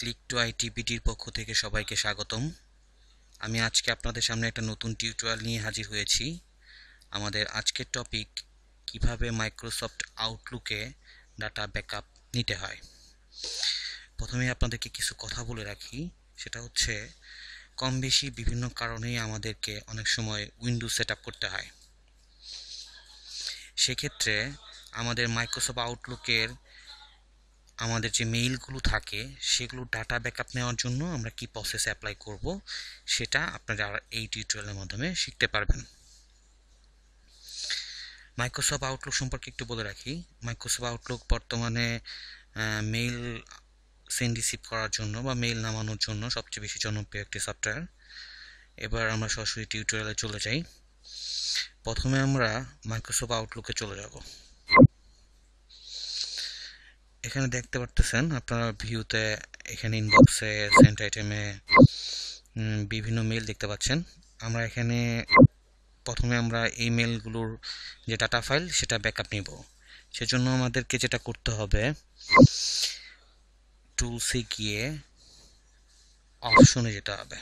Click to আইটিবিটির পক্ষ থেকে সবাইকে স্বাগতম। আমি আজকে আপনাদের সামনে একটা নতুন টিউটোরিয়াল নিয়ে হাজির হয়েছি। আমাদের আজকের টপিক কিভাবে মাইক্রোসফট আউটলুকে ডাটা ব্যাকআপ নিতে হয়। প্রথমে আপনাদেরকে কিছু কথা বলে রাখি, সেটা হচ্ছে কম বেশি বিভিন্ন কারণেই আমাদেরকে অনেক সময় উইন্ডোজ সেট আপ করতে হয়। সেক্ষেত্রে আমাদের মাইক্রোসফট আউটলুকের আমাদের যে মেইলগুলো থাকে সেগুলো ডাটা ব্যাকআপ নেওয়ার জন্য আমরা কি প্রসেস অ্যাপ্লাই করব সেটা আপনারা এই টিউটোরিয়ালের মাধ্যমে শিখতে পারবেন। মাইক্রোসফট আউটলুক সম্পর্কে একটু বলে রাখি। মাইক্রোসফট আউটলুক বর্তমানে মেইল সেন্ড রিসিভ করার জন্য বা মেইল নামানোর জন্য সবচেয়ে বেশি জনপ্রিয় একটি সফটওয়্যার। এবার আমরা সরাসরি টিউটোরিয়ালে চলে যাই। প্রথমে আমরা মাইক্রোসফট আউটলুকে চলে যাব। এখানে দেখতে পারতেছেন আপনারা ভিউতে, এখানে ইনবক্সে, সেন্ট আইটেমে বিভিন্ন মেইল দেখতে পাচ্ছেন। আমরা এখানে প্রথমে আমরা এই মেইলগুলোর যে ডাটা ফাইল সেটা ব্যাকআপ নিব। সেজন্য আমাদেরকে যেটা করতে হবে, টুলসে গিয়ে অপশনে যেতে হবে।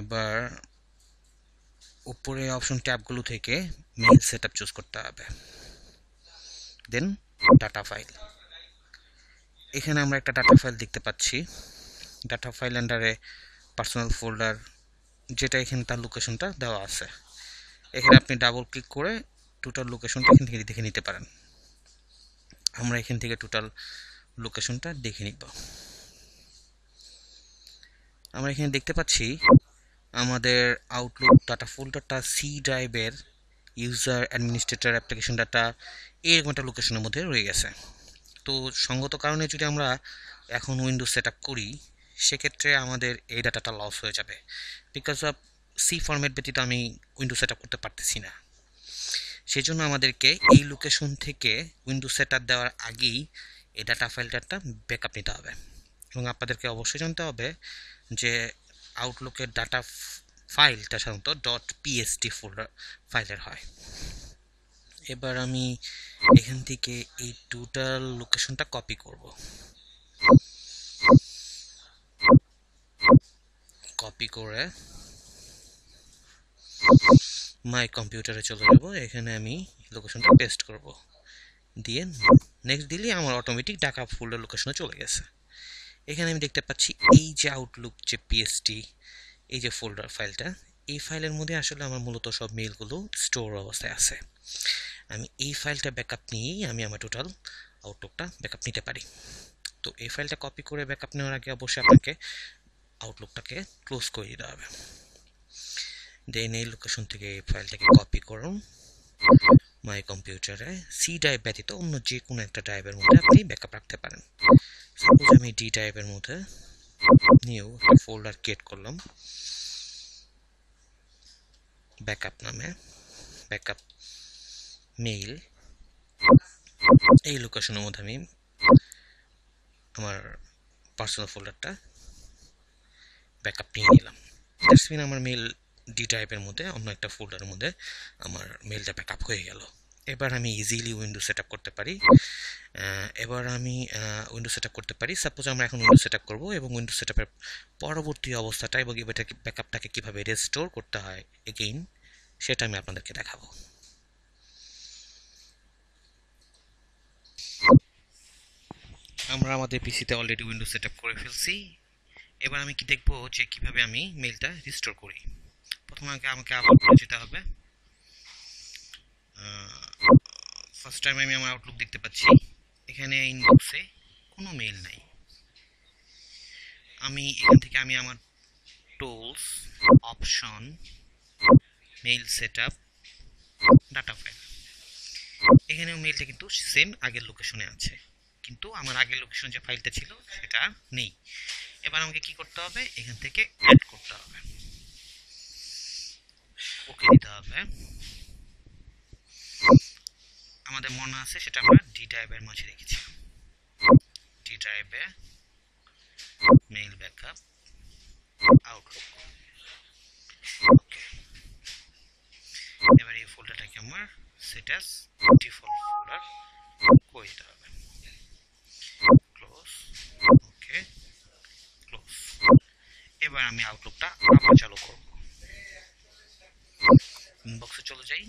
এবার উপরে অপশন ট্যাবগুলো থেকে মেইল সেটআপ চুজ করতে হবে, দেন ডাটা ফাইল। এখানে আমরা একটা ডাটা ফাইল দেখতে পাচ্ছি। ডাটা ফাইল আন্ডারে পার্সোনাল ফোল্ডার, যেটা এখানে তার লোকেশনটা দেওয়া আছে। এখানে আপনি ডাবল ক্লিক করে টোটাল লোকেশনটা এখান থেকে দেখে নিতে পারেন। আমরা এখান থেকে টোটাল লোকেশনটা দেখে নিব। আমরা এখানে দেখতে পাচ্ছি আমাদের আউটলুক ডাটা ফোল্ডারটা সি ড্রাইভের ইউজার অ্যাডমিনিস্ট্রেটর অ্যাপ্লিকেশন ডাটা এরকম একটা লোকেশনের মধ্যে রয়ে গেছে। তো সঙ্গত কারণে যদি আমরা এখন উইন্ডোজ সেট আপ করি, সেক্ষেত্রে আমাদের এই ডাটাটা লস হয়ে যাবে। বিকজ অফ সি ফরম্যাট ব্যতীত আমি উইন্ডোজ সেট আপ করতে পারতেছি না। সেজন্য আমাদেরকে এই লোকেশন থেকে উইন্ডোজ সেট আপ দেওয়ার আগেই এই ডাটা ফাইলটা ব্যাকআপ নিতে হবে। এবং আপনাদেরকে অবশ্যই জানতে হবে যে আউটলুকের ডাটা ফাইলটা সাধারণত .pst ফোল্ডার ফাইলের হয়। এবার আমি এখান থেকে এই টোটাল লোকেশনটা কপি করব। কপি করে মাই কম্পিউটারে চলে যাব। এখানে আমি লোকেশনটা পেস্ট করব, দিয়ে নেক্সট দিলে আমার অটোমেটিক ডাটা ফোল্ডার লোকেশনে চলে গেছে। এখানে আমি দেখতে পাচ্ছি এই যে আউটলুক যে পিএসটি, এই যে ফোল্ডার ফাইলটা, এই ফাইলের মধ্যে আসলে আমার মূলত সব মেইলগুলো স্টোর অবস্থায় আছে। আমি এই ফাইলটা ব্যাকআপ নিয়েই আমি আমার টোটাল আউটলুকটা ব্যাকআপ নিতে পারি। তো এই ফাইলটা কপি করে ব্যাকআপ নেওয়ার আগে অবশ্যই আপনাকে আউটলুকটাকে ক্লোজ করে দিতে হবে। দেন এই লোকেশন থেকে এই ফাইলটাকে কপি করুন মাই কম্পিউটারে। সি ড্রাইভ ব্যতীত অন্য যে কোনো একটা ড্রাইভের মধ্যে আপনি ব্যাকআপ রাখতে পারেন। সাপোজ আমি ডি ড্রাইভের মধ্যে নিউ ফোল্ডার ক্রিয়েট করলাম ব্যাকআপ নামে, ব্যাকআপ মেইল। এই লোকেশনের মধ্যে আমি আমার পার্সোনাল ফোল্ডারটা ব্যাকআপ নিয়ে নিলাম। দ্যাটস মিন আমার মেইল ডি টাইপের মধ্যে অন্য একটা ফোল্ডারের মধ্যে আমার মেইলটা ব্যাকআপ হয়ে গেল। এবার আমি ইজিলি উইন্ডোজ সেট আপ করতে পারি। সাপোজ আমরা এখন উইন্ডোজ সেট আপ করবো, এবং উইন্ডোজ সেট আপের পরবর্তী অবস্থাটা এবং এটাকে ব্যাকআপটাকে কীভাবে রেস্টোর করতে হয় এগেইন, সেটা আমি আপনাদেরকে দেখাবো। আমরা আমাদের পিসিতে অলরেডি উইন্ডোজ সেট আপ করে ফেলছি। এবার আমি কি দেখবো যে কিভাবে আমি মেইলটা রিস্টোর করি। প্রথমে আমাকে আবার যেতে হবে। ফার্স্ট টাইম আমি আমার আউটলুক দেখতে পাচ্ছি। এখানে ইনবক্সে কোনো মেইল নাই। আমি এখান থেকে আমি আমার tools, option, mail setup, data file, এখানেও মেইলটা কিন্তু সেম আগের লোকেশনে আছে, কিন্তু আমার আগের লোকেশন যে ফাইলটা ছিল সেটা নেই। এবার আমাকে কি করতে হবে, এখান থেকে অ্যাড করতে হবে, ওকে দিতে হবে। আমাদের মনে আছে সেটা আমরা ডি ড্রাইভের মাঝে রেখেছি। ডি ড্রাইভে মেইল ব্যাকআপ আউটলুক। ওকে, এবার এই ফোল্ডারটাকে আমার সেট অ্যাজ ডিফল্ট ফোল্ডার করে দিতে হবে। ক্লোজ। আমি আউটলুকটা আবার চালু করব। ইনবক্সে চলে যাই।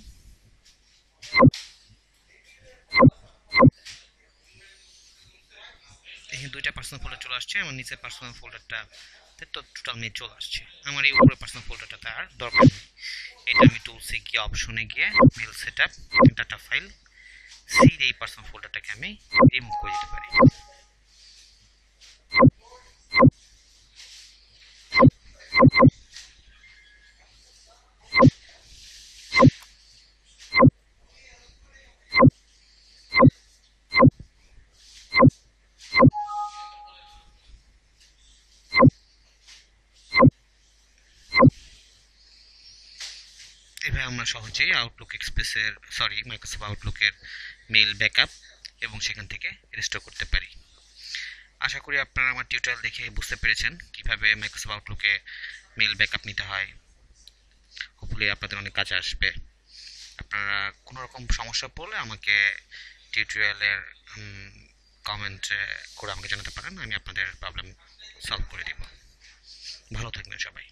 এখানে দুইটা পার্সোনাল ফোল্ডার চলে আসছে, আমার নিচের পার্সোনাল ফোল্ডারটা তো টোটাল মেল চলে আসছে। আমার এই উপরে পার্সোনাল ফোল্ডারটা আর দরকার নেই। এটা আমি টুলসে গিয়ে অপশনে গিয়ে মেল সেটআপ ডাটা ফাইল সির এই পার্সোনাল ফোল্ডারটাকে আমি রিমুভ করে দিতে পারি। এভাবে আমরা সহজেই আউটলুক এক্সপ্রেসের মাইক্রোসফট আউটলুকের মেইল ব্যাকআপ এবং সেখান থেকে রেস্টোর করতে পারি। আশা করি আপনারা আমার টিউটোরিয়াল দেখে বুঝতে পেরেছেন কিভাবে মাইক্রোসফট আউটলুকে মেইল ব্যাকআপ নিতে হয়। হোপফুলি আপনাদের অনেক কাজে আসবে। আপনারা কোনো রকম সমস্যা পড়লে আমাকে টিউটোরিয়ালের কমেন্ট করে আমাকে জানাতে পারেন, আমি আপনাদের প্রবলেম সলভ করে দিব। ভালো থাকবেন সবাই।